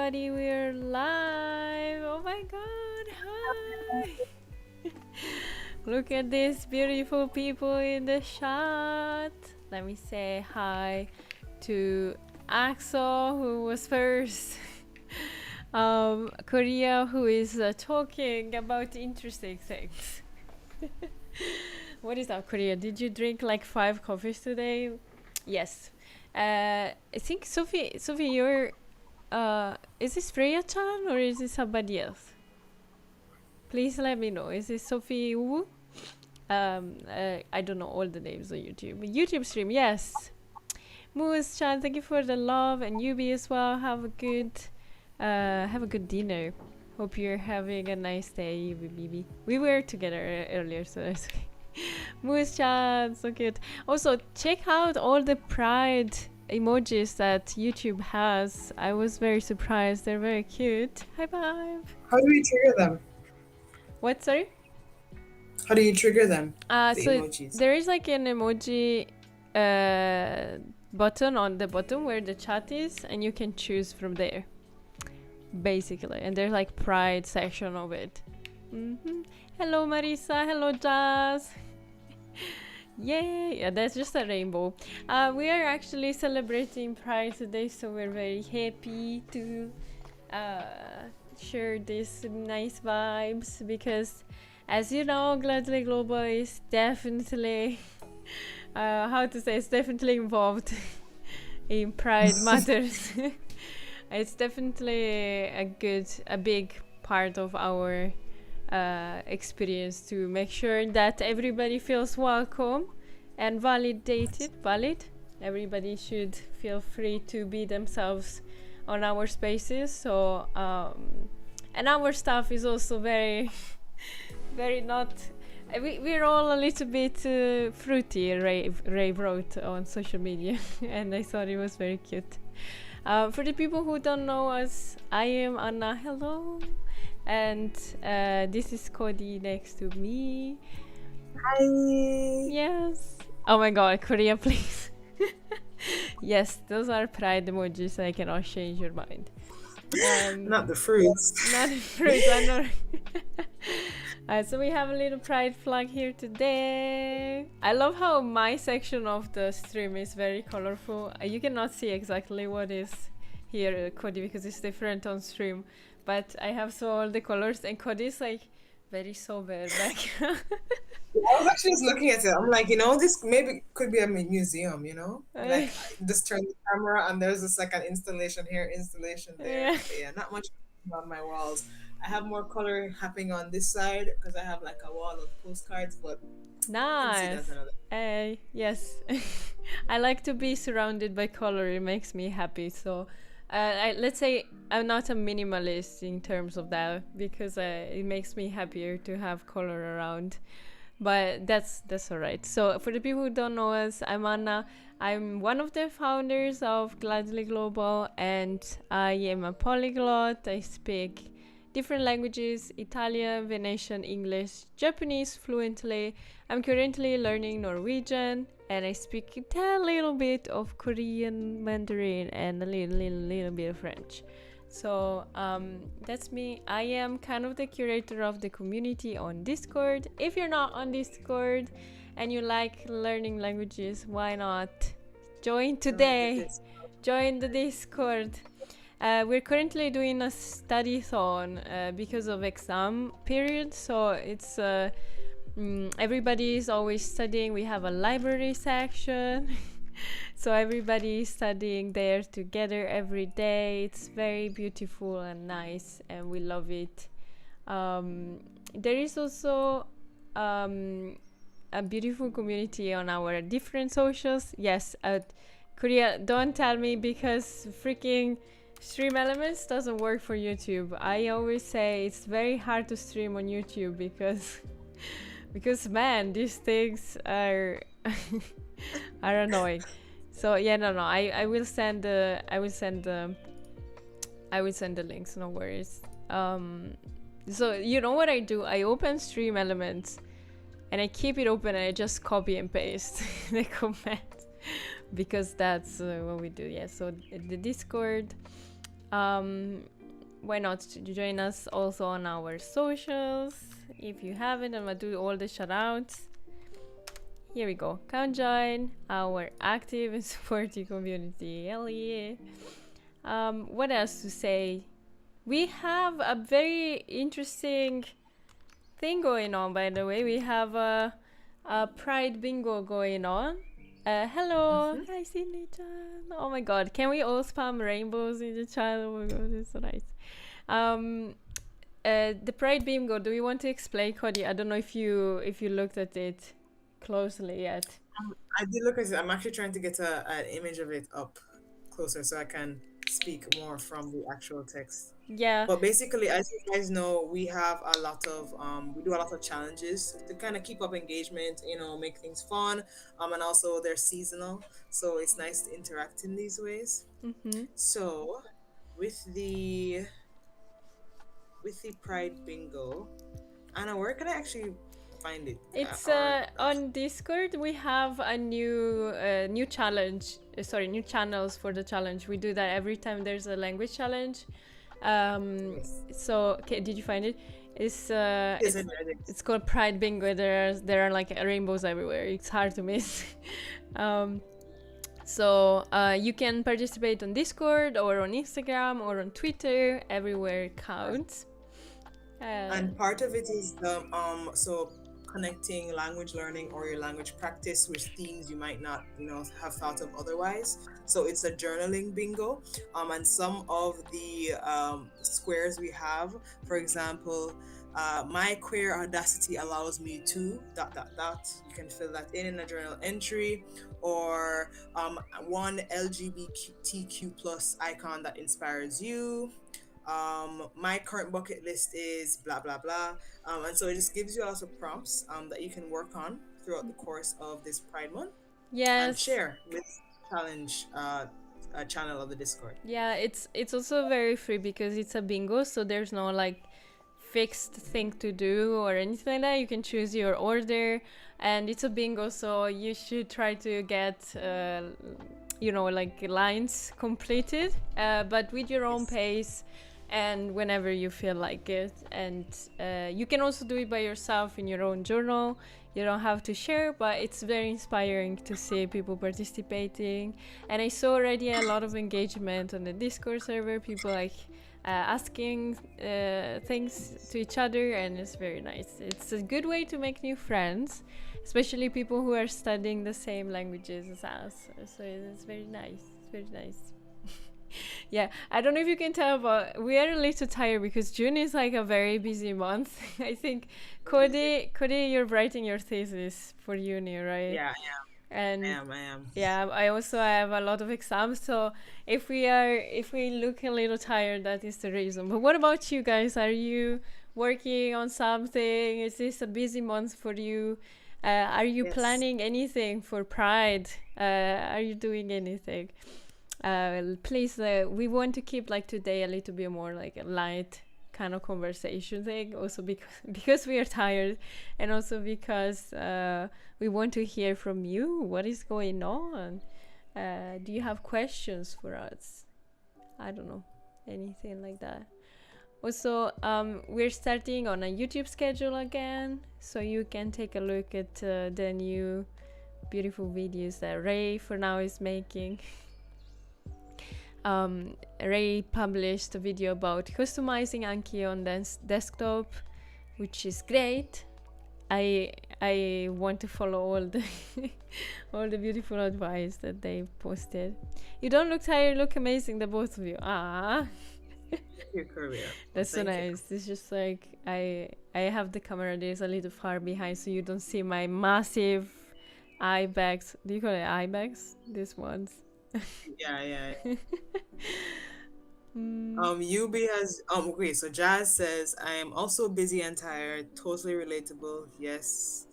everybody, we're live. Oh my god, hi. Look at these beautiful people in the chat. Let me say hi to Axel, who was first. Korea, who is talking about interesting things. What is up, Korea? Did you drink like 5 coffees today? Yes. I think Sophie, you're is this Freya-chan or is this somebody else? Please let me know. Is this Sophie Wu? I don't know all the names on YouTube. YouTube stream, yes. Moose-chan, thank you for the love, and Yubi as well. Have a good dinner. Hope you're having a nice day, Yubi Bibi. We were together earlier, so that's okay. Moose-chan, so cute. Also, check out all the pride emojis that YouTube has. I was very surprised. They're very cute. Hi, bye. How do we trigger them? What, sorry? How do you trigger them? So emojis. there is like an emoji button on the bottom where the chat is, and you can choose from there, basically. And there's like pride section of it. Hello, Marisa. Hello, Jazz. Yay! Yeah, that's just a rainbow. We are actually celebrating Pride today, so we're very happy to share these nice vibes because, as you know, Gladly Global is definitely, it's definitely involved in Pride matters. It's definitely a big part of our experience to make sure that everybody feels welcome and validated. Everybody should feel free to be themselves on our spaces. So and our staff is also very not we're all a little bit fruity. Ray wrote on social media and I thought it was very cute. For the people who don't know us, I am Anna. Hello. And this is Cody next to me. Hi. Yes. Oh my god, Korea, please. Yes, those are pride emojis. I cannot change your mind. Not the fruits. Not the fruits, I know. So we have a little pride flag here today. I love how my section of the stream is very colorful. You cannot see exactly what is here, Cody, because it's different on stream. But I have all the colors, and Cody's like very sober background. I was actually just looking at it. I'm like, this maybe could be a museum, Like, just turn the camera and there's just like an installation here, installation there. Yeah. But yeah, not much on my walls. I have more color happening on this side because I have like a wall of postcards, but nice. Yes. I like to be surrounded by color. It makes me happy. So let's say I'm not a minimalist in terms of that because it makes me happier to have color around. But that's all right. So for the people who don't know us, I'm Anna. I'm one of the founders of Gladly Global, and I am a polyglot. I speak different languages: Italian, Venetian, English, Japanese fluently. I'm currently learning Norwegian, and I speak a little bit of Korean, Mandarin, and a little bit of French. So that's me. I am kind of the curator of the community on Discord. If you're not on Discord and you like learning languages, why not join today? Join the Discord. We're currently doing a study-thon because of exam period, so it's everybody is always studying. We have a library section. So everybody is studying there together every day. It's very beautiful and nice, and we love it. There is also a beautiful community on our different socials. Yes, Korea, don't tell me because freaking Stream Elements doesn't work for YouTube. I always say it's very hard to stream on YouTube because man, these things are are annoying. So yeah, no, I will send the links, no worries. So you know what I do? I open Stream Elements and I keep it open and I just copy and paste the comment because that's what we do. Yeah, so the Discord, why not join us also on our socials if you haven't. I'm gonna do all the shout outs. Here we go. Come join our active and supportive community. Hell yeah. What else to say? We have a very interesting thing going on, by the way. We have a Pride bingo going on. Hello. Hi, Sydney-chan. Oh my god. Can we all spam rainbows in the chat? Oh my god, it's so nice. The Pride bingo, do you want to explain, Cody? I don't know if you looked at it closely yet. I did look at it. I'm actually trying to get an image of it up closer so I can speak more from the actual text. Yeah. But basically, as you guys know, we have a lot of we do a lot of challenges to kind of keep up engagement, you know, make things fun, and also they're seasonal, so it's nice to interact in these ways. So with the Pride bingo, Anna, where can I actually find it? It's on Discord. We have a new challenge. Sorry, new channels for the challenge. We do that every time there's a language challenge. Yes. So, okay, did you find it? It's Yes, it's called Pride Bingo. There are like rainbows everywhere. It's hard to miss. So you can participate on Discord or on Instagram or on Twitter. Everywhere counts. And part of it is so connecting language learning or your language practice with themes you might not, you know, have thought of otherwise. So it's a journaling bingo. And some of the squares we have, for example, my queer audacity allows me to ... You can fill that in a journal entry, or one LGBTQ plus icon that inspires you. My current bucket list is blah blah blah, and so it just gives you a lot of prompts that you can work on throughout the course of this Pride Month. Yes. And share with challenge channel of the Discord. Yeah, it's also very free because it's a bingo, so there's no like fixed thing to do or anything like that. You can choose your order, and it's a bingo, so you should try to get you know, like lines completed, but with your own pace and whenever you feel like it. And you can also do it by yourself in your own journal. You don't have to share, but it's very inspiring to see people participating. And I saw already a lot of engagement on the Discord server, people like asking things to each other, and it's very nice. It's a good way to make new friends, especially people who are studying the same languages as us. So it's very nice. It's very nice. Yeah, I don't know if you can tell, but we are a little tired because June is like a very busy month. I think, Cody, you're writing your thesis for uni, right? Yeah, and I am. Yeah, I also have a lot of exams, so if we look a little tired, that is the reason. But what about you guys? Are you working on something? Is this a busy month for you? Are you planning anything for Pride? Are you doing anything? Please, we want to keep like today a little bit more like a light kind of conversation thing, also because we are tired, and also because we want to hear from you. What is going on? Do you have questions for us? I don't know, anything like that. Also, we're starting on a YouTube schedule again, so you can take a look at the new beautiful videos that Ray for now is making. Ray published a video about customizing Anki on desktop, which is great. I want to follow all the all the beautiful advice that they posted. You don't look tired, you look amazing, the both of you. Your career. That's so nice. It's just like I have the camera there's a little far behind, so you don't see my massive eye bags. Do you call it eye bags? These ones. Yeah. Yubi has okay, so Jazz says I am also busy and tired, totally relatable. Yes.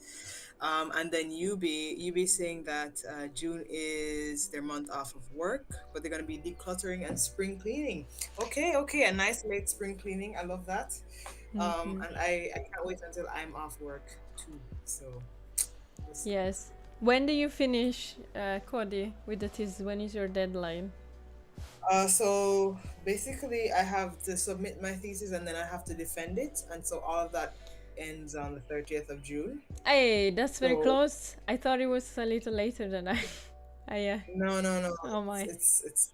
And then Yubi saying that June is their month off of work, but they're gonna be decluttering and spring cleaning. Okay, a nice late spring cleaning. I love that. And I can't wait until I'm off work too. So yes. When do you finish, Cody, with the thesis? When is your deadline? So basically, I have to submit my thesis and then I have to defend it, and so all of that ends on the 30th of June. Hey, that's very So close. I thought it was a little later than I. I no, no, no. oh It's my. it's it's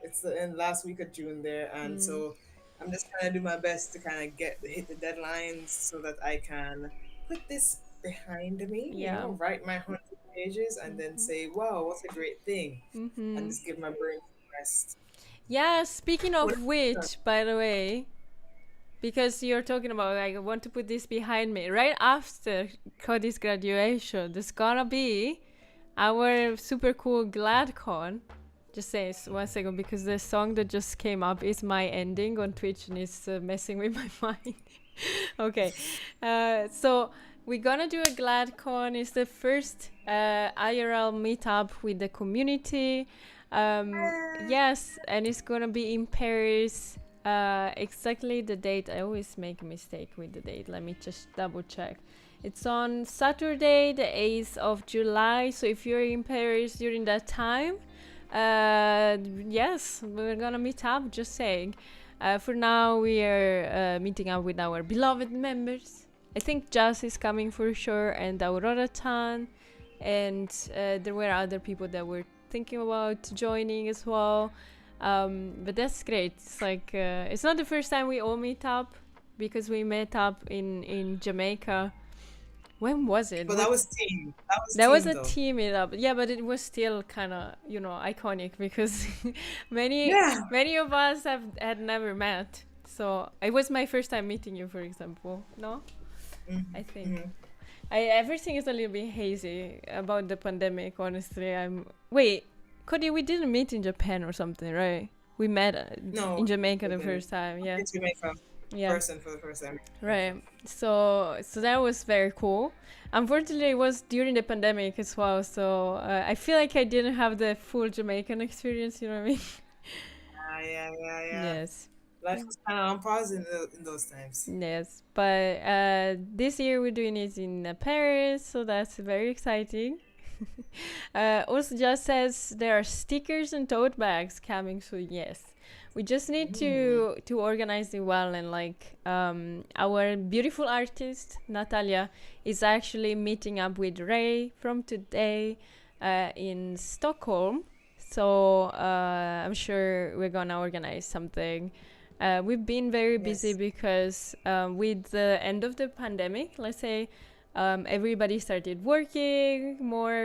it's the end last week of June there, and Mm. so I'm just trying to do my best to kind of hit the deadlines so that I can put this behind me. Yeah. Write my 100 pages and then say, "Wow, what a great thing," and Mm-hmm. just give my brain some rest. Yeah, speaking What of have you done? which, by the way, because you're talking about like, I want to put this behind me. Right after Cody's graduation, there's gonna be our super cool GladCon. Just say 1 second because the song that just came up is my ending on Twitch and it's messing with my mind. Okay, so we're gonna do a GladCon. It's the first IRL meetup with the community. Yes, and it's gonna be in Paris. Exactly the date. I always make a mistake with the date. Let me just double check. It's on Saturday, the 8th of July. So if you're in Paris during that time, yes, we're gonna meet up. Just saying. For now, we are meeting up with our beloved members. I think Jazz is coming for sure, and Aurora Tan, and there were other people that were thinking about joining as well. But that's great. It's like it's not the first time we all meet up because we met up in Jamaica. When was it? But that was team. That was There was team a though. team meetup, yeah, but it was still kind of iconic because many Yeah. many of us had never met. So it was my first time meeting you, for example. No, I think Mm-hmm. everything is a little bit hazy about the pandemic. Honestly, wait, Cody, we didn't meet in Japan or something, right? We met in No, Jamaica we the didn't. first time. I Yeah, get to make a yeah. person for the first time. Right. So that was very cool. Unfortunately, it was during the pandemic as well. So I feel like I didn't have the full Jamaican experience. You know what I mean? Yeah. Yes. Life was kind of on pause in those times. Yes. But this year we're doing it in Paris, so that's very exciting. Also, just says there are stickers and tote bags coming soon. Yes. We just need Mm. to organize it well, and like our beautiful artist Natalia is actually meeting up with Ray from today in Stockholm. So I'm sure we're gonna organize something. We've been very busy Yes. because with the end of the pandemic, let's say, everybody started working more,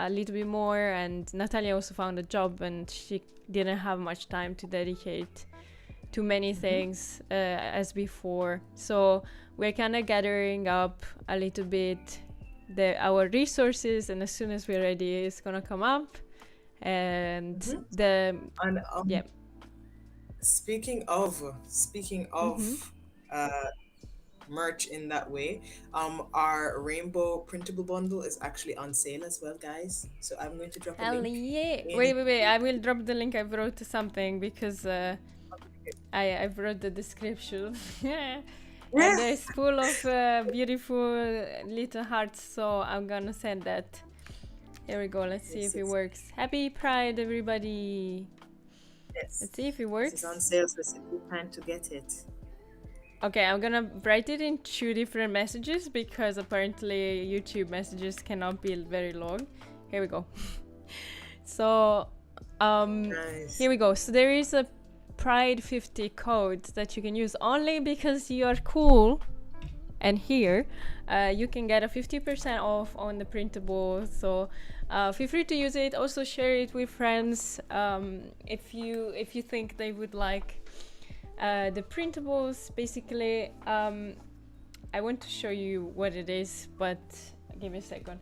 a little bit more, and Natalia also found a job and she didn't have much time to dedicate to many Mm-hmm. things as before. So we're kind of gathering up a little bit our resources, and as soon as we're ready, it's gonna come up. And Mm-hmm. the And yeah. speaking of Mm-hmm. uh merch in that way, our rainbow printable bundle is actually on sale as well, guys. So I'm going to drop a Hell link yeah! in. Wait. I will drop the link. I wrote something because I wrote the description. And Yeah. it's full of beautiful little hearts. So I'm gonna send that. Here we go. Let's see Yes, if it yes, works. Happy Pride, everybody! yes. Let's see if it This is on works. sale, so it's a good time to get it. Okay, I'm gonna write it in 2 different messages because apparently YouTube messages cannot be very long. Here we go. So, here Nice. we go. So there is a Pride 50 code that you can use only because you are cool. And here, you can get a 50% off on the printable. So feel free to use it. Also share it with friends if you think they would like the printables. Basically, I want to show you what it is, but give me a second.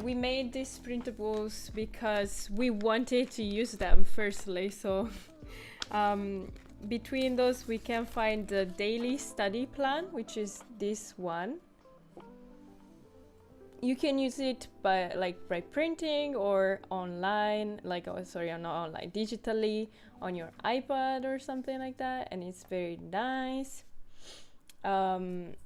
We made these printables because we wanted to use them firstly. So between those, we can find the daily study plan, which is this one. You can use it by printing or online, not online, digitally on your iPad or something like that, and it's very nice. And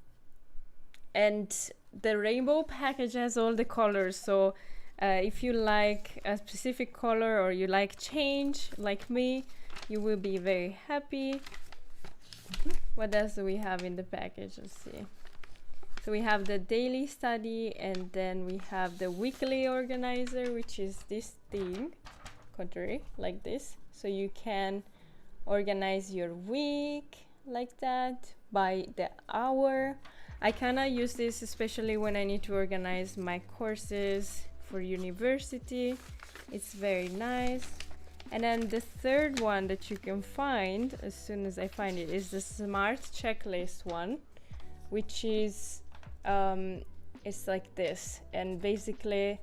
the rainbow package has all the colors, so If you like a specific color or you like change, like me, you will be very happy. What else do we have in the package? Let's see. So we have the daily study, and then we have the weekly organizer, which is this thing, contrary, like this. So you can organize your week like that by the hour. I kind of use this especially when I need to organize my courses for university. It's very nice. And then the third one that you can find as soon as I find it is the smart checklist one, which is it's like this, and basically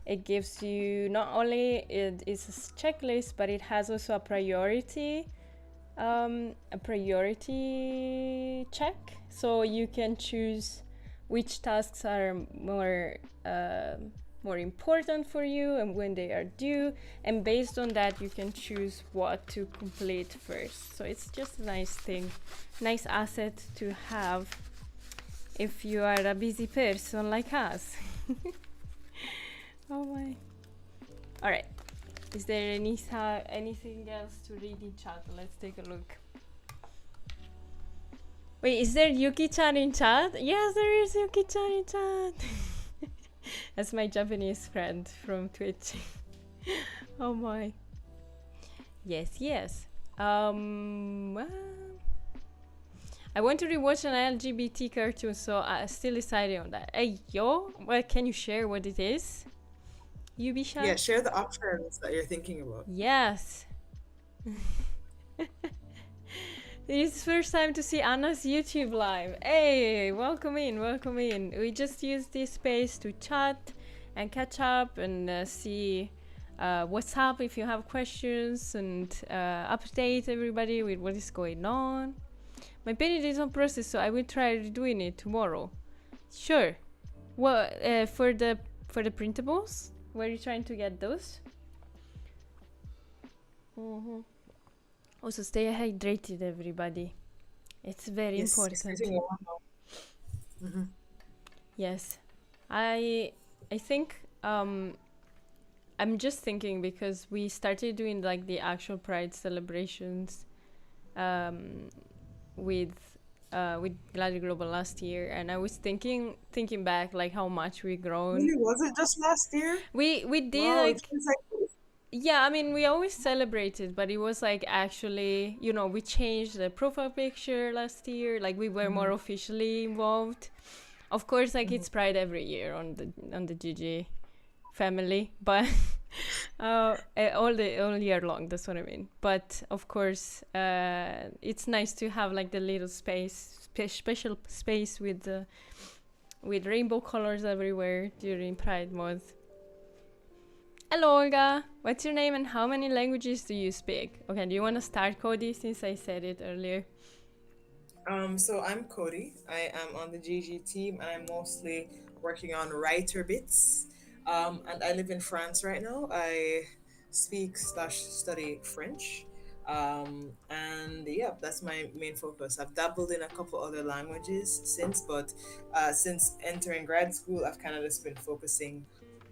it gives you not only it's a checklist, but it has also a priority check, so you can choose which tasks are more important for you and when they are due, and based on that you can choose what to complete first. So it's just a nice thing, nice asset to have if you are a busy person like us. Oh my. All right, is there anything else to read in chat? Let's take a look. Wait, is there Yuki-chan in chat? Yes, there is Yuki-chan in chat. That's my Japanese friend from Twitch. Oh my. Yes. I want to rewatch an LGBT cartoon, so I still decided on that. Hey, yo, well, can you share what it is? Yubi-chan? Yeah, share the options that you're thinking about. Yes. It's first time to see Anna's YouTube live. Hey, welcome in. We just use this space to chat and catch up and see what's up if you have questions, and update everybody with what is going on. My painting is on process, so I will try doing it tomorrow. Sure. Well, for the printables, were you trying to get those? Also, stay hydrated, everybody. It's very important. Yes, I think I'm just thinking, because we started doing like the actual Pride celebrations with Gladi Global last year, and I was thinking back like how much we grown. Really, was it just last year? We did. Wow, like, yeah, I mean, we always celebrated, but it was like actually, you know, we changed the profile picture last year. Like we were more officially involved. Of course, like it's Pride every year on the GG family, but all year long. That's what I mean. But of course, it's nice to have like the little special space with rainbow colors everywhere during Pride month. Hello, Olga. What's your name and how many languages do you speak? Okay, do you want to start, Cody, since I said it earlier? So I'm Cody. I am on the GG team, and I'm mostly working on writer bits. And I live in France right now. I speak/study French. And yeah, that's my main focus. I've dabbled in a couple other languages since, but since entering grad school, I've kind of just been focusing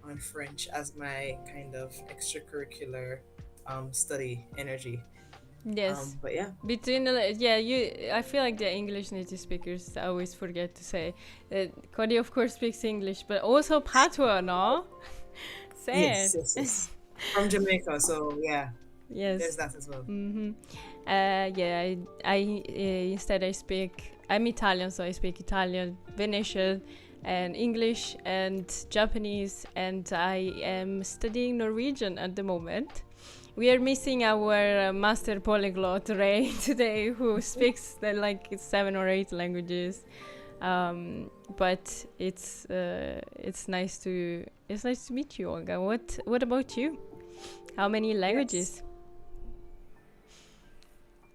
on French as my kind of extracurricular study energy. Yes. But yeah. I feel like the English native speakers always forget to say that Cody of course speaks English, but also patois, no? Yes. From Jamaica, so yeah. Yes. There's that as well. I'm Italian, so I speak Italian, Venetian, and English and Japanese, and I am studying Norwegian at the moment. We are missing our master polyglot Ray today, who speaks like 7 or 8 languages. But it's nice to meet you, Olga. What about you? How many languages?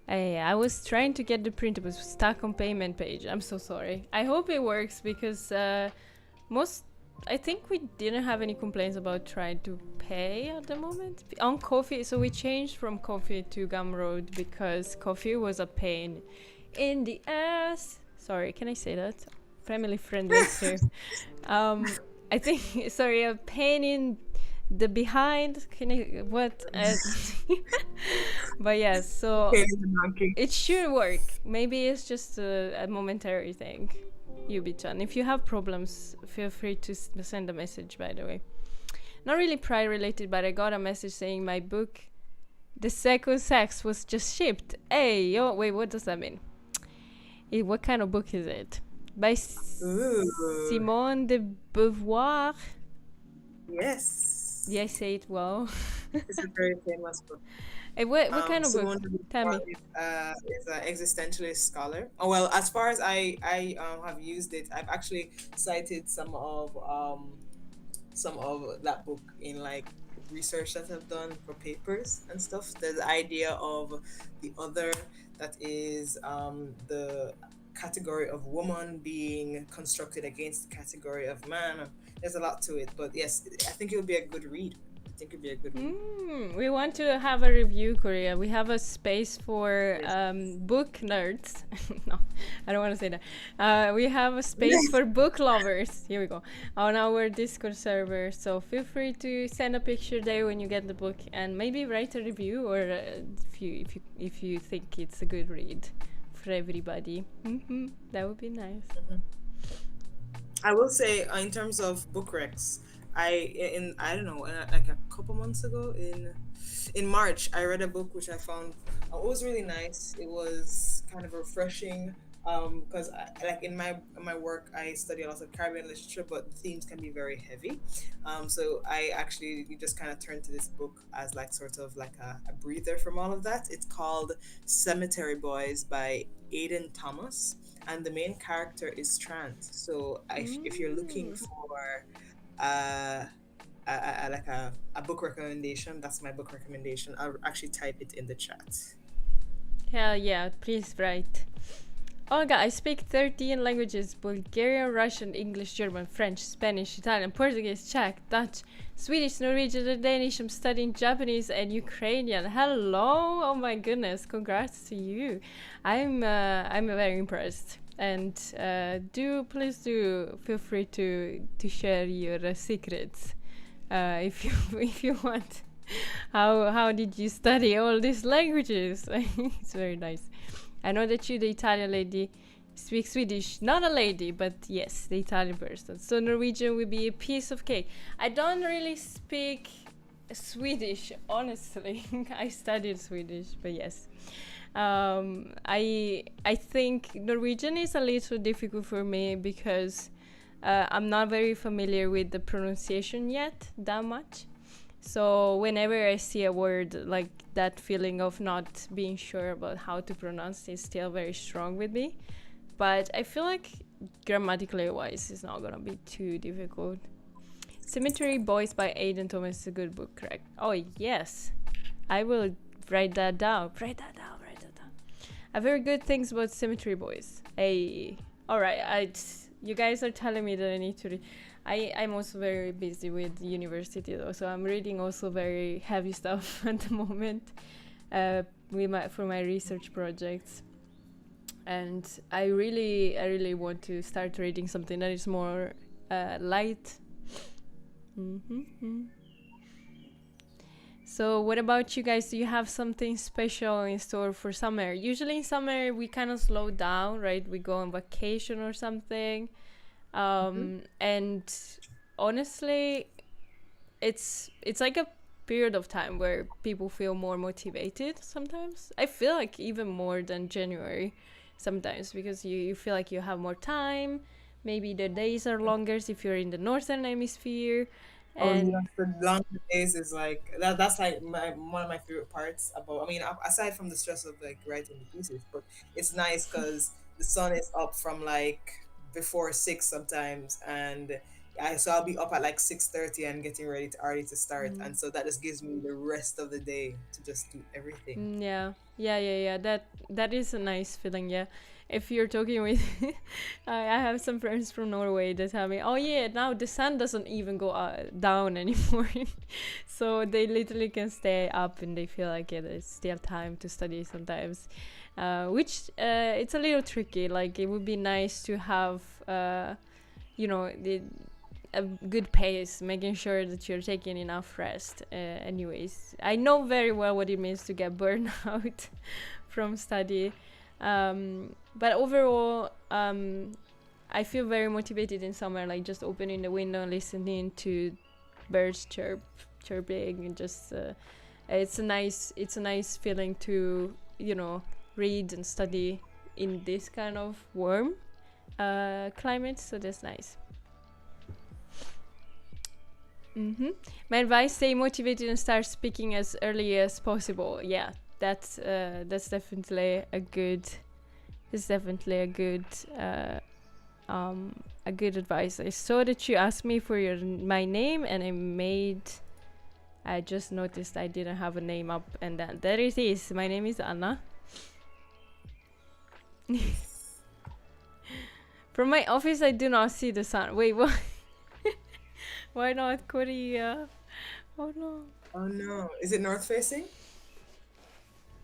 Yes. I was trying to get the printable stuck on payment page. I'm so sorry. I hope it works, because I think we didn't have any complaints about trying to pay at the moment on Ko-fi. So we changed from Ko-fi to Gumroad because Ko-fi was a pain in the ass. Sorry, can I say that? Family friendly, sir. I think, sorry, a pain the behind, can I, what? But yes, so it should work. Maybe it's just a momentary thing. Yubi-chan, if you have problems, feel free to send a message, by the way. Not really pride related, but I got a message saying my book, The Second Sex, was just shipped. Hey, yo, wait, what does that mean? What kind of book is it? By Simone de Beauvoir. Yes. Did I say it well? It's a very famous book. Hey, what kind of Simone book? Tell me. Is an existentialist scholar. Oh, well, as far as I have used it, I've actually cited some of that book in like research that I've done for papers and stuff. There's the idea of the other, that is the category of woman being constructed against the category of man. There's a lot to it, but yes, I think it would be a good read. We want to have a review, Korea. We have a space for book nerds. No, I don't want to say that. We have a space for book lovers. Here we go, on our Discord server. So feel free to send a picture there when you get the book, and maybe write a review, or if you think it's a good read for everybody. That would be nice. I will say, in terms of book recs, I don't know, like a couple months ago in March, I read a book which I found it was really nice. It was kind of refreshing, because like in my work I study a lot of Caribbean literature, but the themes can be very heavy. So I actually just kind of turned to this book as like sort of like a breather from all of that. It's called Cemetery Boys by Aidan Thomas, and the main character is trans. So if you're looking for like a book recommendation, that's my book recommendation. I'll actually type it in the chat. Hell yeah, please write. Olga, I speak 13 languages: Bulgarian, Russian, English, German, French, Spanish, Italian, Portuguese, Czech, Dutch, Swedish, Norwegian, and Danish. I'm studying Japanese and Ukrainian. Hello! Oh my goodness, congrats to you. I'm very impressed. And please do feel free to share your secrets if you want. How did you study all these languages? It's very nice. I know that you, the Italian lady, speak Swedish. Not a lady, but yes, the Italian person. So Norwegian will be a piece of cake. I don't really speak Swedish, honestly. I studied Swedish, but yes. I think Norwegian is a little difficult for me because I'm not very familiar with the pronunciation yet that much. So whenever I see a word, like that feeling of not being sure about how to pronounce is still very strong with me. But I feel like grammatically wise it's not gonna be too difficult. Cemetery Boys by Aidan Thomas is a good book, correct? Oh yes, I will write that down. I've heard good things about Cemetery Boys. Hey, alright, you guys are telling me that I need to read. I'm also very busy with university though, so I'm reading also very heavy stuff at the moment for my research projects. And I really want to start reading something that is more light. So what about you guys? Do you have something special in store for summer? Usually in summer we kind of slow down, right? We go on vacation or something. And honestly, it's like a period of time where people feel more motivated sometimes. I feel like even more than January sometimes, because you feel like you have more time. Maybe the days are longer if you're in the northern hemisphere. And yes, the long days is like that's like one of my favorite parts about, I mean, aside from the stress of like writing the pieces, but it's nice because the sun is up from like before 6 sometimes, and so I'll be up at like 6:30 and getting ready to start, and so that just gives me the rest of the day to just do everything. Yeah. That is a nice feeling. Yeah, if you're talking with I have some friends from Norway that tell me, oh yeah, now the sun doesn't even go down anymore. So they literally can stay up and they feel like it's still time to study sometimes, which it's a little tricky. Like it would be nice to have a good pace, making sure that you're taking enough rest. Anyways, I know very well what it means to get burned out from study. But overall, I feel very motivated in summer, like just opening the window and listening to birds chirping, and just it's a nice feeling to, you know, read and study in this kind of warm climate. So that's nice. My advice: stay motivated and start speaking as early as possible. Yeah, that's definitely a good. It's definitely a good advice. I saw that you asked me for my name, and I just noticed I didn't have a name up, and there it is. My name is Anna. From my office, I do not see the sun. Wait, what? Why not Korea? Oh no. Oh no. Is it north facing?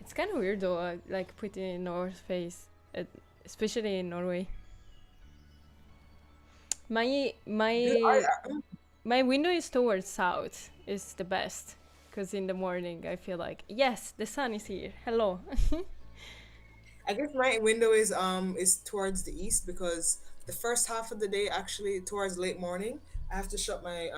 It's kind of weird though, like putting it in north face, especially in Norway. My window is towards south. It's the best, because in the morning I feel like, yes, the sun is here. Hello. I guess my window is towards the east, because the first half of the day, actually towards late morning, I have to shut my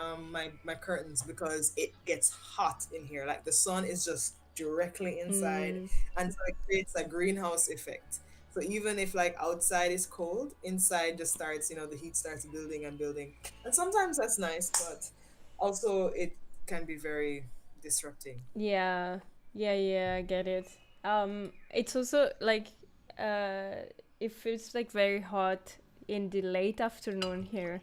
curtains because it gets hot in here. Like the sun is just directly inside, and so it creates a greenhouse effect. So even if like outside is cold, inside just starts, the heat starts building and building. And sometimes that's nice, but also it can be very disrupting. Yeah, I get it. It's also like if it's like very hot in the late afternoon here,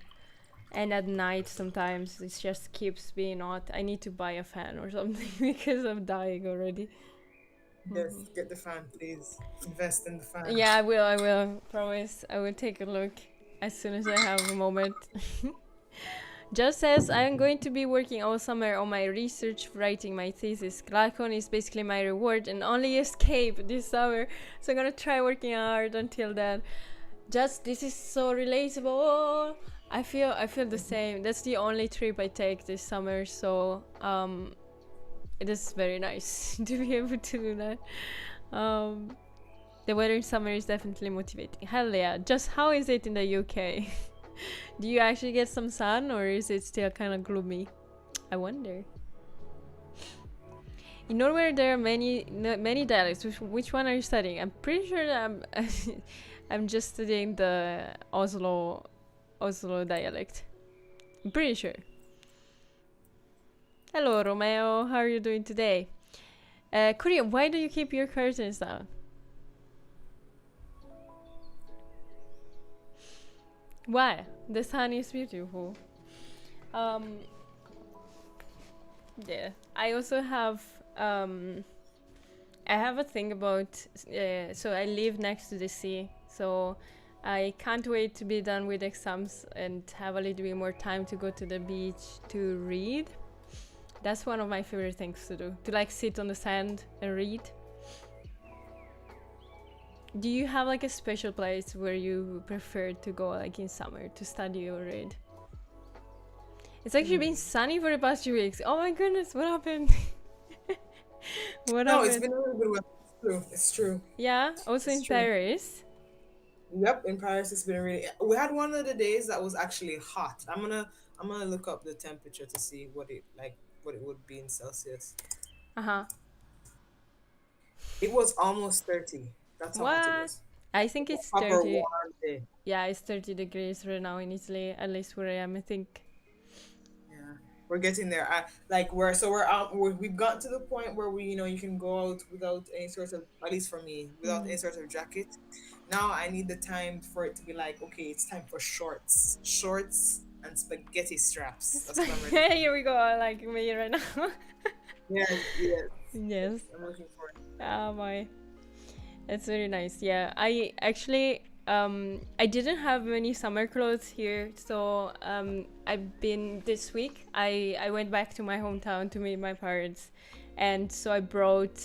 and at night sometimes it just keeps being hot. I need to buy a fan or something because I'm dying already. Yes, get the fan, please. Invest in the fan. Yeah, I will. Promise. I will take a look as soon as I have a moment. Just says, I am going to be working all summer on my research, writing my thesis. Glacon is basically my reward and only escape this summer. So I'm gonna try working hard until then. This is so relatable. I feel the same. That's the only trip I take this summer, so it is very nice to be able to do that. The weather in summer is definitely motivating. Hell yeah. Just how is it in the UK? Do you actually get some sun, or is it still kind of gloomy? I wonder. In Norway there are many dialects. Which one are you studying? I'm pretty sure that I'm just studying the Oslo dialect. I'm pretty sure. Hello, Romeo. How are you doing today? Korean, why do you keep your curtains down? Why? The sun is beautiful. Yeah. I also have I have a thing about so I live next to the sea, so I can't wait to be done with exams and have a little bit more time to go to the beach to read. That's one of my favorite things to do, to like sit on the sand and read. Do you have like a special place where you prefer to go, like in summer, to study or read? It's actually been sunny for the past 2 weeks. Oh my goodness, what happened? No, it's been a really good weather. It's true. Yeah, also in Paris. Yep, in Paris it's been really. We had one of the days that was actually hot. I'm gonna look up the temperature to see what it would be in Celsius. It was almost 30. That's how hot it was. I think it's 30. Yeah, it's 30 degrees right now in Italy, at least where I am, I think. Yeah, we're getting there. We're out. We've gotten to the point where you can go out without any sort of, at least for me, without any sort of jacket. Now I need the time for it to be like, okay, it's time for shorts and spaghetti straps. That's what I'm ready. Here we go, like me right now. Yes. I'm looking for it. Oh my. It's very nice. Yeah, I actually I didn't have many summer clothes here, so I've been this week. I went back to my hometown to meet my parents, and so I brought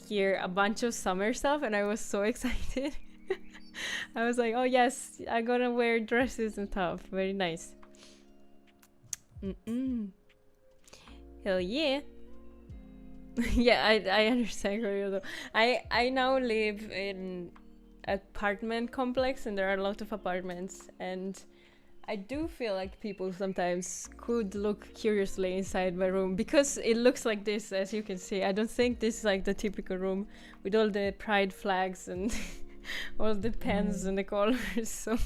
here a bunch of summer stuff, and I was so excited. I was like, oh yes, I'm gonna wear dresses and stuff. Very nice. Hell yeah. Yeah, I understand Korea though. I now live in apartment complex and there are a lot of apartments, and I do feel like people sometimes could look curiously inside my room because it looks like this, as you can see. I don't think this is like the typical room with all the pride flags and all the pens and the colors. So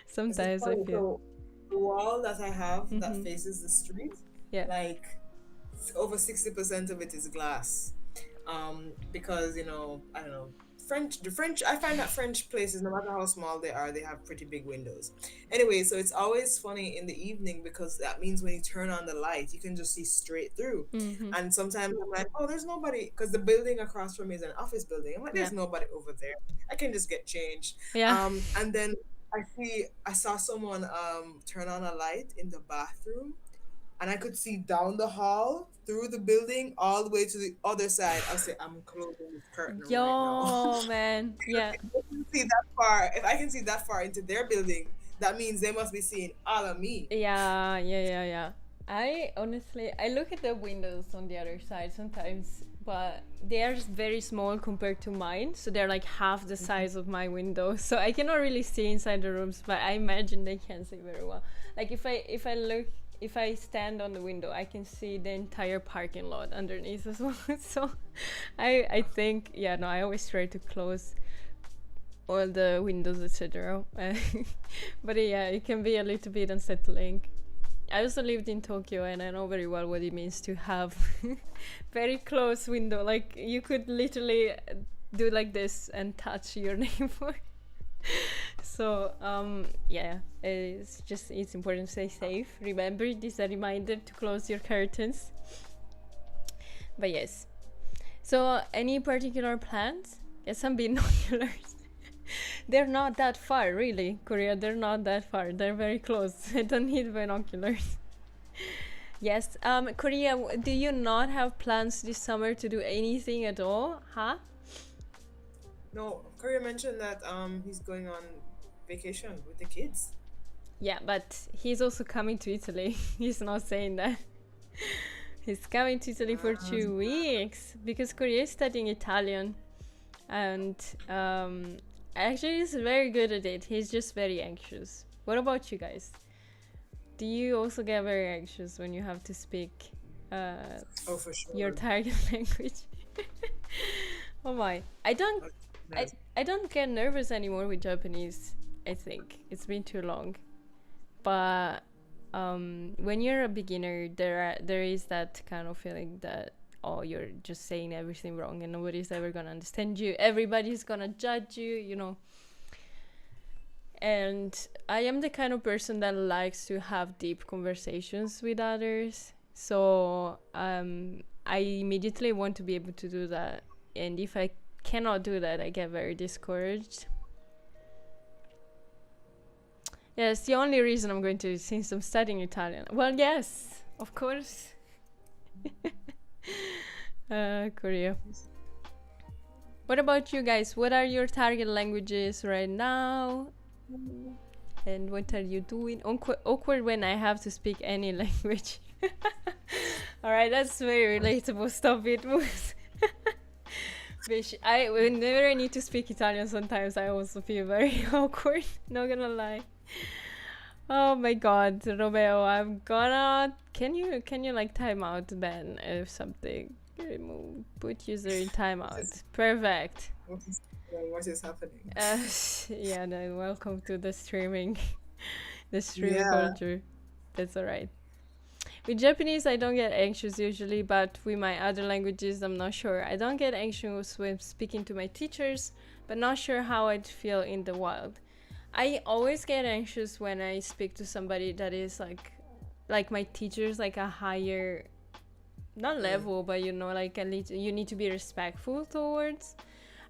sometimes I feel. So the wall that I have that faces the street, Yeah. like over 60% of it is glass. Because I don't know, the French, I find that French places, no matter how small they are, they have pretty big windows. Anyway, so it's always funny in the evening because that means when you turn on the light, you can just see straight through. And sometimes I'm like, oh, there's nobody, because the building across from me is an office building. I'm like, there's nobody over there. I can just get changed. Yeah. And then I saw someone turn on a light in the bathroom, and I could see down the hall through the building all the way to the other side. I say, I'm closing this curtain right now. Yo, man. Yeah. If I can see that far, if I can see that far into their building, that means they must be seeing all of me. Yeah. I honestly, I look at the windows on the other side sometimes, but they are very small compared to mine, so they're like half the size of my window, so I cannot really see inside the rooms, but I imagine they can see very well. Like if I stand on the window, I can see the entire parking lot underneath as well. So I think, yeah, no, I always try to close all the windows, etc. But yeah, it can be a little bit unsettling. I also lived in Tokyo and I know very well what it means to have very close window. Like you could literally do like this and touch your neighbor. So yeah, it's important to stay safe. Remember, this is a reminder to close your curtains. But yes, so any particular plans? Yes, I'm binoculars. They're not that far, really, Korea. They're not that far. They're very close. I don't need binoculars. Yes, Korea, do you not have plans this summer to do anything at all? Huh? No, Korea mentioned that he's going on vacation with the kids. Yeah, but he's also coming to Italy. He's not saying that. He's coming to Italy for 2 weeks because Korea is studying Italian, and actually he's very good at it. He's just very anxious. What about you guys? Do you also get very anxious when you have to speak Oh, for sure. your target language? Oh my, I don't get nervous anymore with Japanese. I think it's been too long. But when you're a beginner, there is that kind of feeling that, oh, you're just saying everything wrong and nobody's ever gonna understand you. Everybody's gonna judge you, you know. And I am the kind of person that likes to have deep conversations with others. So I immediately want to be able to do that. And if I cannot do that, I get very discouraged. Yes, the only reason I'm going to, since I'm studying Italian. Well, yes, of course. Korea. What about you guys? What are your target languages right now? And what are you doing? Awkward when I have to speak any language. Alright, that's very relatable. Stop it, Moose. Whenever I need to speak Italian, sometimes I also feel very awkward. Not gonna lie. Oh my god, Romeo, I'm gonna... Can you like time out then if something? Remove, put user in timeout. Perfect. What is happening? Yeah, no, welcome to the streaming, the streaming culture. That's alright. With Japanese, I don't get anxious usually, but with my other languages, I'm not sure. I don't get anxious when speaking to my teachers, but not sure how I'd feel in the wild. I always get anxious when I speak to somebody that is like my teachers, like a higher, not level, but you know, like you need to be respectful towards.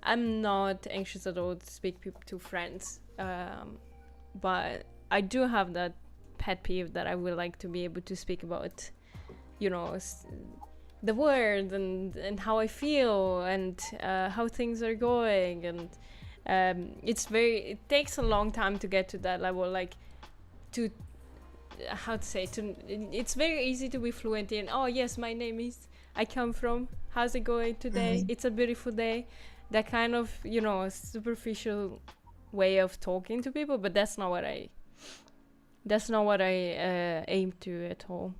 I'm not anxious at all to speak to friends, but I do have that pet peeve that I would like to be able to speak about, you know, the world and how I feel and how things are going, and it takes a long time to get to that level, like to how to say, it's very easy to be fluent in, oh yes, my name is, I come from, how's it going today, it's a beautiful day, that kind of, you know, superficial way of talking to people. But that's not what I aim to at all.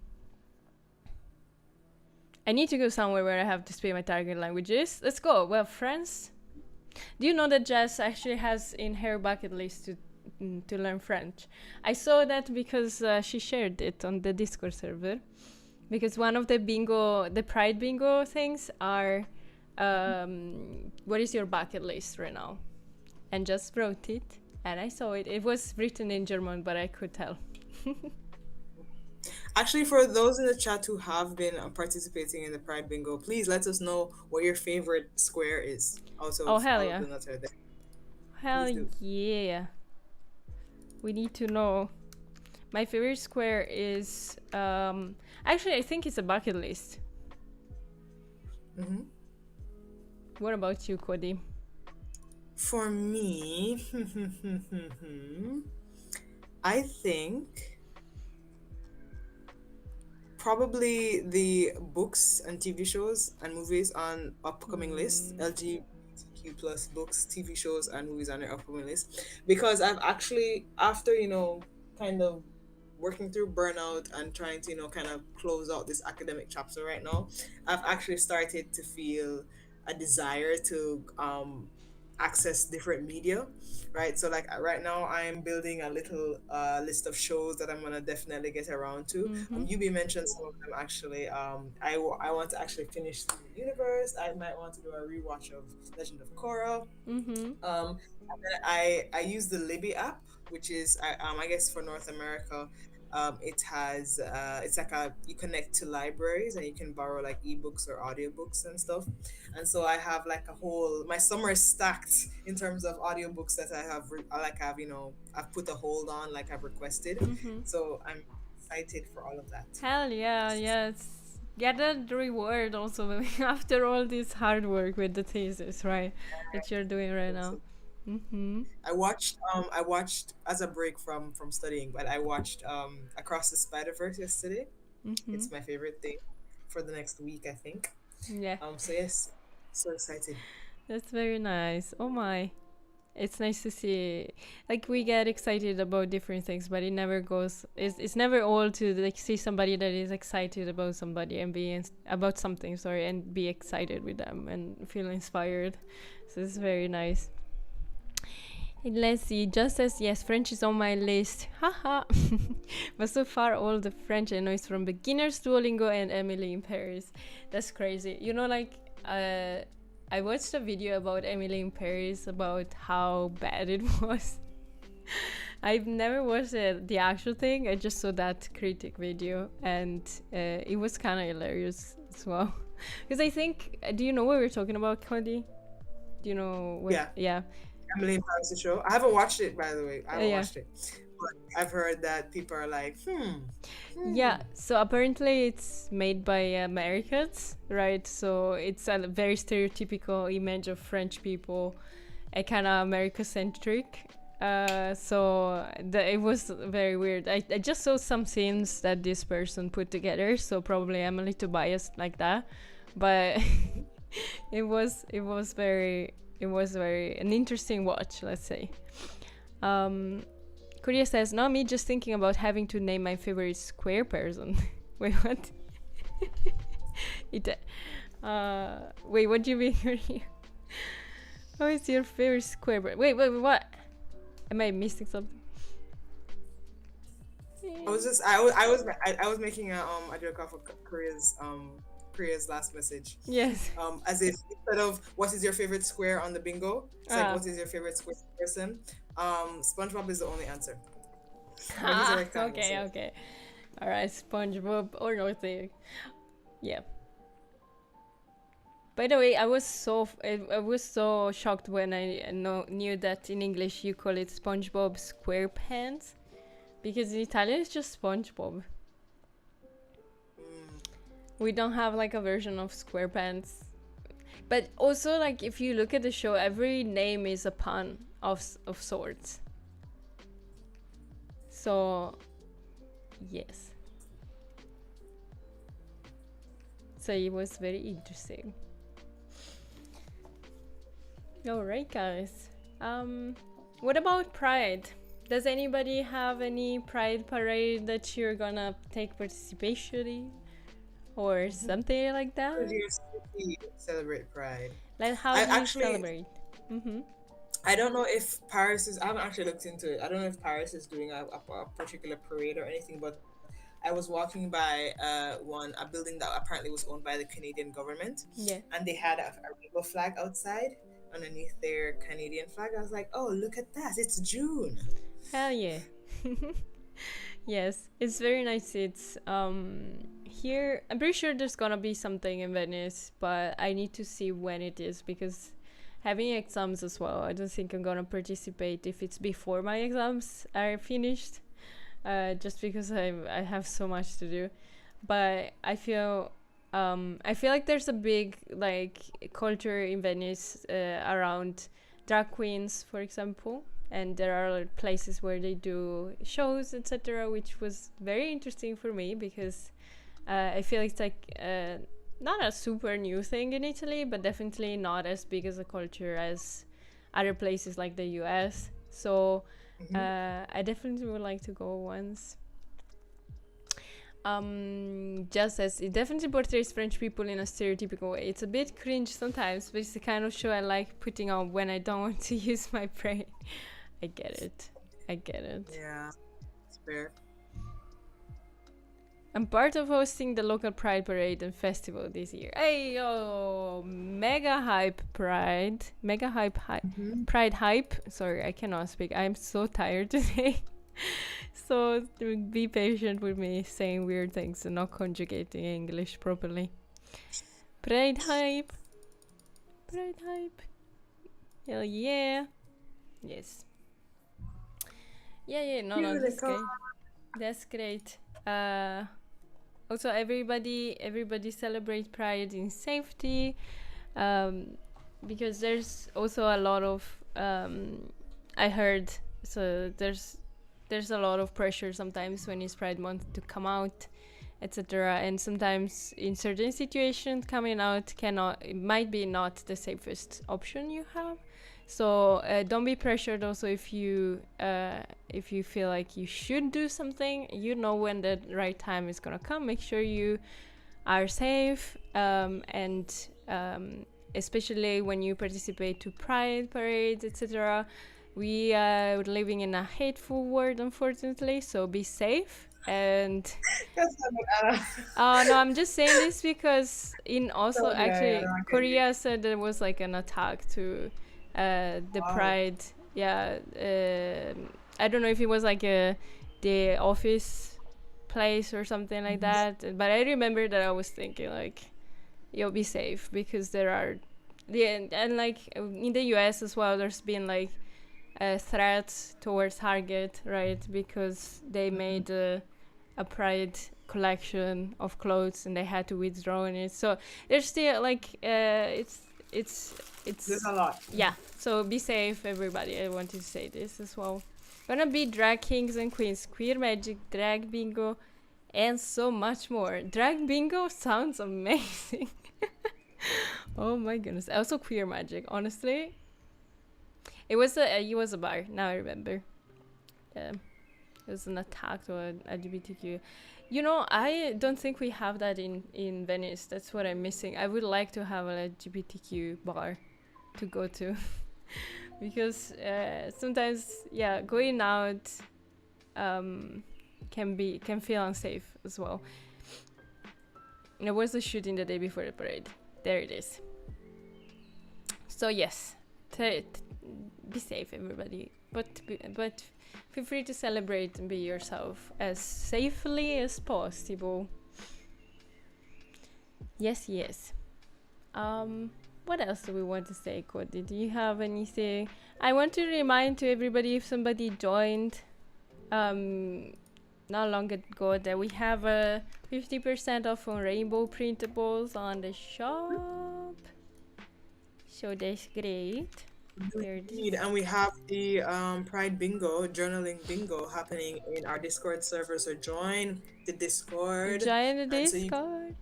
I need to go somewhere where I have to speak my target languages. Let's go. Well, France. Do you know that Jess actually has in her bucket list to learn French? I saw that because she shared it on the Discord server. Because one of the Pride bingo things are, what is your bucket list right now? And just wrote it, and I saw it. It was written in German, but I could tell. Actually, for those in the chat who have been participating in the Pride Bingo, please let us know what your favorite square is. Also, oh, hell all yeah. of the nuts are there. Hell yeah. We need to know. My favorite square is... actually, I think it's a bucket list. What about you, Cody? For me, I think probably the books and TV shows and movies on upcoming lists, LGBTQ plus books, TV shows and movies on their upcoming list, because I've actually, after, you know, kind of working through burnout and trying to, you know, kind of close out this academic chapter right now, I've actually started to feel a desire to access different media, right? So like right now I'm building a little list of shows that I'm gonna definitely get around to. Yubi mentioned some of them actually. I want to actually finish the universe. I might want to do a rewatch of Legend of Korra. And then I use the Libby app, which is I guess for North America. It has it's like you connect to libraries and you can borrow like ebooks or audiobooks and stuff. And so I have like my summer is stacked in terms of audiobooks that I've put a hold on, like I've requested. So I'm excited for all of that. Hell yeah, yes. Get a reward also after all this hard work with the thesis, right? That you're doing right now. I watched as a break from studying, but I watched Across the Spider-Verse yesterday. It's my favorite thing for the next week, I think. Yeah. So yes, so excited. That's very nice. Oh my. It's nice to see, like, we get excited about different things, but it never goes, it's never all to like see somebody that is excited about somebody and about something, and be excited with them and feel inspired. So it's very nice. Let's see, just as yes, French is on my list, haha. But so far all the French I know is from beginners, Duolingo, and Emily in Paris. That's crazy. You know, like I watched a video about Emily in Paris about how bad it was. I've never watched the actual thing. I just saw that critic video, and it was kind of hilarious as well. Because I think, do you know what we're talking about, Cody? Do you know what? Yeah. Emily in Paris, the show. I haven't watched it, by the way. I haven't watched it. But I've heard that people are like, Yeah, so apparently it's made by Americans, right? So it's a very stereotypical image of French people, a kind of America-centric. So it was very weird. I just saw some scenes that this person put together, so probably I'm a little biased like that. But it was very an interesting watch, let's say. Korea says, not me, just thinking about having to name my favorite square person. Wait, what? Wait, what do you mean, Korea? What is your favorite square person? Wait, what? Am I missing something? I was making a joke off of Korea's last message. Yes. As if instead of what is your favorite square on the bingo, it's like what is your favorite square person? SpongeBob is the only answer. Okay. All right, SpongeBob or nothing. Yeah. By the way, I was so shocked when I knew that in English you call it SpongeBob SquarePants, because in Italian it's just SpongeBob. We don't have like a version of SquarePants. But also, like, if you look at the show, every name is a pun of sorts. So Yes. So it was very interesting. All right, guys. What about Pride? Does anybody have any Pride parade that you're gonna take participation in? Or something like that? How does your city celebrate Pride? Like, how do you celebrate? I don't know if Paris is. I haven't actually looked into it. I don't know if Paris is doing a particular parade or anything. But I was walking by a building that apparently was owned by the Canadian government. Yeah. And they had a rainbow flag outside underneath their Canadian flag. I was like, oh, look at that! It's June. Hell yeah. Yes, it's very nice. It's here. I'm pretty sure there's gonna be something in Venice, but I need to see when it is because having exams as well. I don't think I'm gonna participate if it's before my exams are finished, just because I have so much to do. But I feel like there's a big like culture in Venice around drag queens, for example. And there are places where they do shows, etc., which was very interesting for me because I feel it's like not a super new thing in Italy, but definitely not as big as a culture as other places like the US. So I definitely would like to go once. Just as it definitely portrays French people in a stereotypical way. It's a bit cringe sometimes, but it's the kind of show I like putting on when I don't want to use my brain. I get it. Yeah, it's fair. I'm part of hosting the local Pride Parade and Festival this year. Hey, yo! Mega hype Pride. Mega hype. Pride hype. Sorry, I cannot speak. I'm so tired today. So be patient with me saying weird things and not conjugating English properly. Pride hype. Pride hype. Hell yeah. Yes. Yeah, no, that's great. That's great. Also, everybody celebrate Pride in safety, because there's also a lot of I heard, so there's a lot of pressure sometimes when it's Pride Month to come out, etc. And sometimes in certain situations, coming out it might be not the safest option you have. So don't be pressured also if you feel like you should do something. You know when the right time is gonna come. Make sure you are safe, and especially when you participate to Pride parades, etc. We are living in a hateful world, unfortunately, so be safe. And no, I'm just saying this because in Oslo, actually, Korea said there was like an attack to the Pride. Yeah, I don't know if it was like the office place or something like that, but I remember that I was thinking like, you'll be safe, because there are and like in the US as well, there's been like threats towards Target, right, because they made a Pride collection of clothes and they had to withdraw in it. So there's still like it's there's a lot. Yeah, so be safe, everybody. I wanted to say this as well. Gonna be drag kings and queens, queer magic, drag bingo, and so much more. Drag bingo sounds amazing. Oh my goodness. Also queer magic, honestly. It was a bar, now I remember. It was an attack to an LGBTQ. You know, I don't think we have that in Venice. That's what I'm missing. I would like to have an LGBTQ bar to go to. Because sometimes, yeah, going out can feel unsafe as well. And there was a shooting the day before the parade. There it is. So yes, be safe, everybody. But feel free to celebrate and be yourself as safely as possible. Yes. What else do we want to say, Cody? Do you have anything? I want to remind to everybody, if somebody joined not long ago, that we have a 50% off on rainbow printables on the shop. So that's great. There it Indeed, is. and we have the Pride Bingo, journaling bingo happening in our Discord server. So join the Discord, Join the and so you can Discord.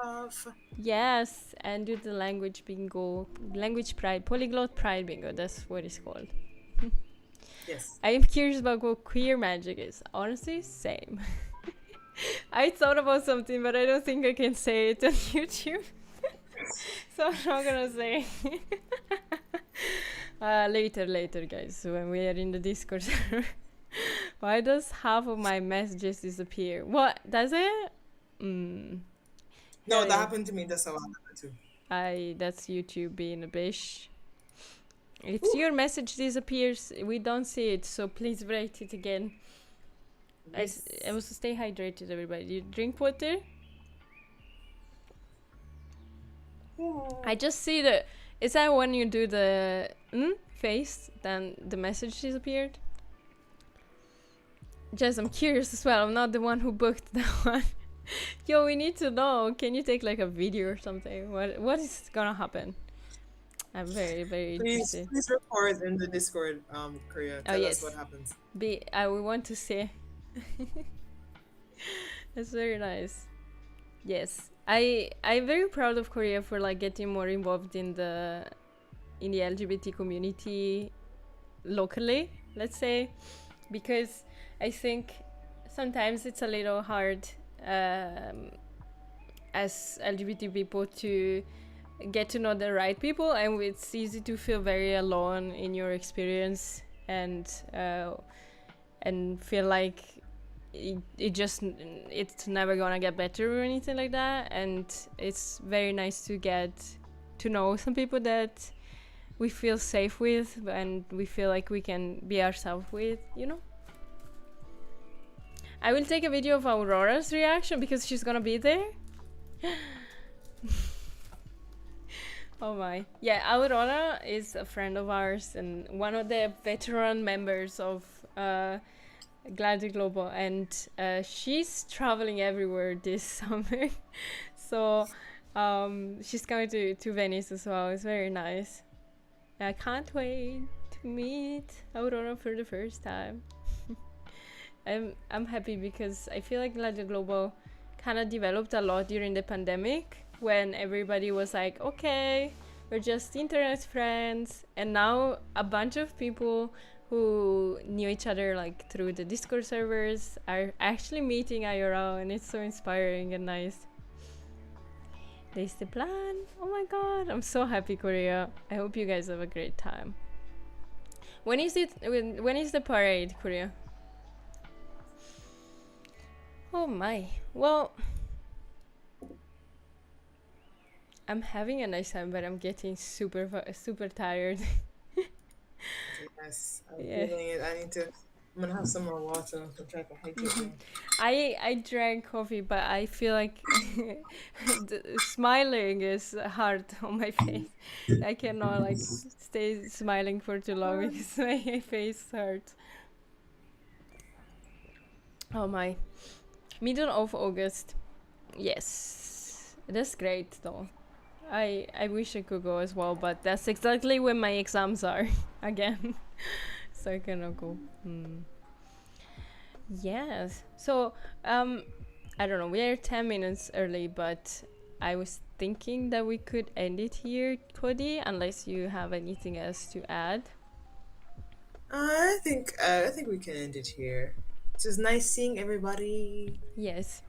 have. Yes, and do the language bingo, language pride, polyglot pride bingo. That's what it's called. Yes. I am curious about what queer magic is. Honestly, same. I thought about something, but I don't think I can say it on YouTube. So I'm not gonna say. Later, guys, when we are in the Discord server. Why does half of my messages disappear? What? Does it? No, Hell that yeah. happened to me just a while ago too. That's YouTube being a bitch. If Ooh. your message disappears, we don't see it, so please write it again. Yes. I must stay hydrated, everybody. You drink water? I just see the... Is that when you do the face, then the message disappeared? Jess, I'm curious as well. I'm not the one who booked that one. Yo, we need to know. Can you take like a video or something? What is gonna happen? I'm very, very interested. Please report in the Discord, Korea. Tell us what happens. We want to see. That's very nice. Yes, I'm very proud of Korea for like getting more involved in the LGBT community locally, let's say, because I think sometimes it's a little hard as LGBT people to get to know the right people, and it's easy to feel very alone in your experience and feel like it's never gonna get better or anything like that. And it's very nice to get to know some people that we feel safe with and we feel like we can be ourselves with, you know. I will take a video of Aurora's reaction because she's gonna be there. Oh my. Yeah, Aurora is a friend of ours and one of the veteran members of 𝕙𝕣𝕣𝕖, and she's traveling everywhere this summer. So she's coming to Venice as well. It's very nice. I can't wait to meet Aurora for the first time. I'm happy because I feel like 𝕙𝕣𝕣𝕖 kind of developed a lot during the pandemic when everybody was like, okay, we're just internet friends, and now a bunch of people who knew each other like through the Discord servers are actually meeting IRL, and it's so inspiring and nice. There's the plan. Oh my god, I'm so happy, Korea. I hope you guys have a great time. When is it? When is the parade, Korea? Oh my. Well, I'm having a nice time, but I'm getting super tired. Yes, I'm feeling it. I'm gonna have some more water to try to hydrate. I drank coffee, but I feel like smiling is hard on my face. I cannot like stay smiling for too long because my face hurts. Oh my. Middle of August. Yes. That's great though. I wish I could go as well, but that's exactly when my exams are again. So I cannot go. Yes. So I don't know, we are 10 minutes early, but I was thinking that we could end it here, Cody, unless you have anything else to add. I think we can end it here. It was nice seeing everybody. Yes.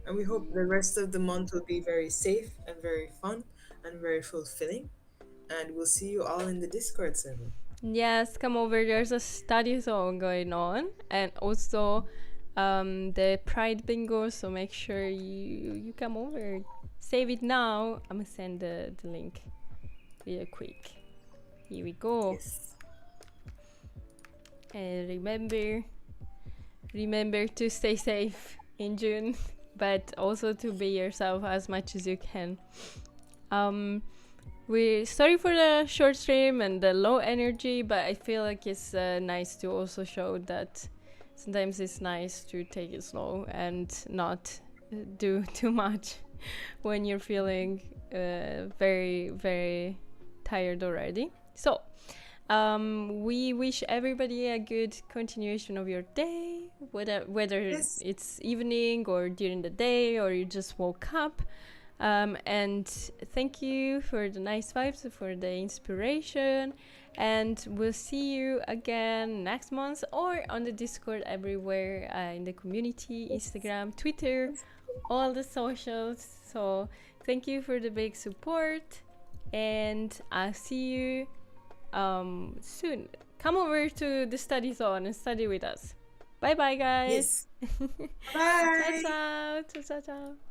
And we hope the rest of the month will be very safe and very fun and very fulfilling. And we'll see you all in the Discord server. Yes, come over. There's a study zone going on, and also the Pride Bingo. So make sure you come over. Save it now. I'm gonna send the link real quick. Here we go. Yes. And remember to stay safe in June, but also to be yourself as much as you can. We're sorry for the short stream and the low energy, but I feel like it's nice to also show that sometimes it's nice to take it slow and not do too much when you're feeling very, very tired already. So we wish everybody a good continuation of your day, whether Yes. it's evening or during the day or you just woke up. And thank you for the nice vibes, for the inspiration. And we'll see you again next month or on the Discord everywhere, in the community, Instagram, Twitter, all the socials. So thank you for the big support. And I'll see you soon. Come over to the study zone and study with us. Bye bye, guys. Yes. Bye. Ciao, ciao. Ciao, ciao, ciao.